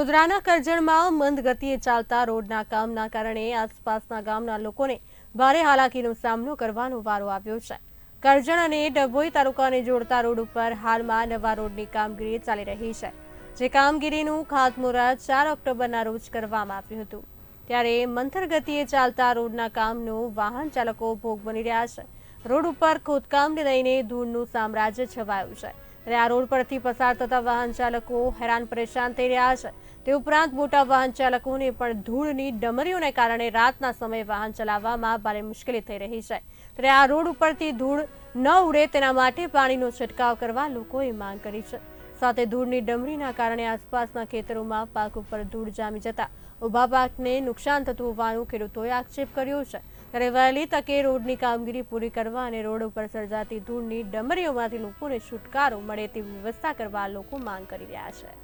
વડોદરાના કરજણમાં મંદ ગતિએ ચાલતા રોડના કામના કારણે આસપાસના ગામના લોકોને ભારે હાલાકીનો સામનો કરવાનો વારો આવ્યો છે। કરજણ અને ડભોઈ તાલુકાને જોડતા રોડ ઉપર હાલમાં નવા રોડની કામગીરી ચાલી રહી છે, જે કામગીરીનું ખાતમુહૂર્ત 4 ઓક્ટોબરના રોજ કરવામાં આવ્યું હતું। ત્યારે મંથર ગતિએ ચાલતા રોડના કામનો વાહન ચાલકો ભોગ બની રહ્યા છે। રોડ ઉપર ખોદકામને લઈને ધૂળનું સામ્રાજ્ય છવાયું છે, અને આ રોડ પરથી પસાર થતા વાહન ચાલકો હેરાન પરેશાન થઈ રહ્યા છે। તે ઉપરાંત મોટા વાહન ચાલકોને પણ ધૂળની ડમરીઓને કારણે રાતના સમયે વાહન ચલાવવામાં ભારે મુશ્કેલી થઈ રહી છે। ત્યારે આ રોડ ઉપરથી ધૂળ ન ઉડે તેના માટે પાણીનો છંટકાવ કરવા લોકોએ માંગ કરી છે। સાથે ધૂળની ડમરીના કારણે આસપાસના ખેતરોમાં પાક ઉપર ધૂળ જામી જતા ઊભા પાકને નુકસાન થતું હોવાનું ખેડૂતોએ આક્ષેપ કર્યો છે। ત્યારે વહેલી તકે રોડની કામગીરી પૂરી કરવા અને રોડ ઉપર સર્જાતી ધૂળની ડમરીઓમાંથી લોકોને છુટકારો મળે તેવી વ્યવસ્થા કરવા લોકો માંગ કરી રહ્યા છે।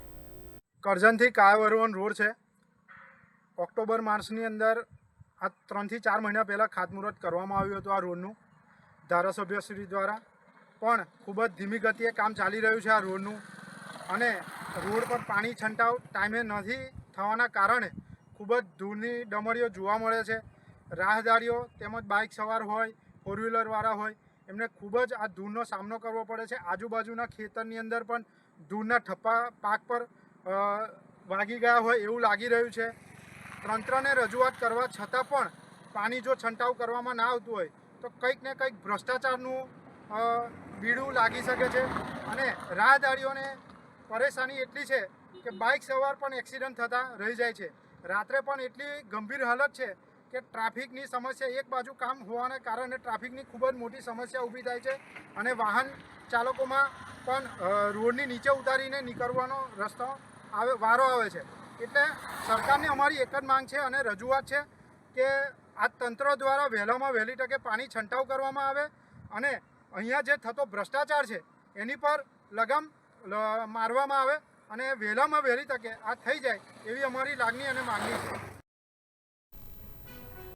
કરજણથી કાયાવરોવન રોડ છે। ઓક્ટોબર માસની અંદર આ 3 થી 4 મહિના પહેલાં ખાતમુહૂર્ત કરવામાં આવ્યું હતું આ રોડનું ધારાસભ્યશ્રી દ્વારા, પણ ખૂબ જ ધીમી ગતિએ કામ ચાલી રહ્યું છે આ રોડનું, અને રોડ પર પાણી છંટાવ ટાઈમે નથી થવાના કારણે ખૂબ જ ધૂળની ડમરીઓ જોવા મળે છે। રાહદારીઓ તેમજ બાઇક સવાર હોય, ફોર વ્હીલરવાળા હોય, એમને ખૂબ જ આ ધૂળનો સામનો કરવો પડે છે। આજુબાજુના ખેતરની અંદર પણ ધૂળના ઠપ્પા પાક પર વાગી ગયા હોય એવું લાગી રહ્યું છે। તંત્રને રજૂઆત કરવા છતાં પણ પાણી જો છંટાવ કરવામાં ના આવતું હોય તો કંઈક ને કંઈક ભ્રષ્ટાચારનું બીડું લાગી શકે છે, અને રાહદારીઓને પરેશાની એટલી છે કે બાઇક સવાર પણ એક્સિડન્ટ થતા રહી જાય છે। રાત્રે પણ એટલી ગંભીર હાલત છે કે ટ્રાફિકની સમસ્યા, એક બાજુ કામ હોવાને કારણે ટ્રાફિકની ખૂબ જ મોટી સમસ્યા ઊભી થાય છે, અને વાહન ચાલકોમાં પણ રોડની નીચે ઉતારીને નીકળવાનો રસ્તો વારો આવે છે। એટલે સરકારને અમારી એક જ માંગ છે અને રજૂઆત છે કે આ તંત્ર દ્વારા વહેલામાં વહેલી તકે પાણી છંટાવ કરવામાં આવે, અને અહીંયા જે થતો ભ્રષ્ટાચાર છે એની પર લગામ મારવામાં આવે, અને વહેલામાં વહેલી તકે આ થઈ જાય એવી અમારી લાગણી અને માંગણી છે।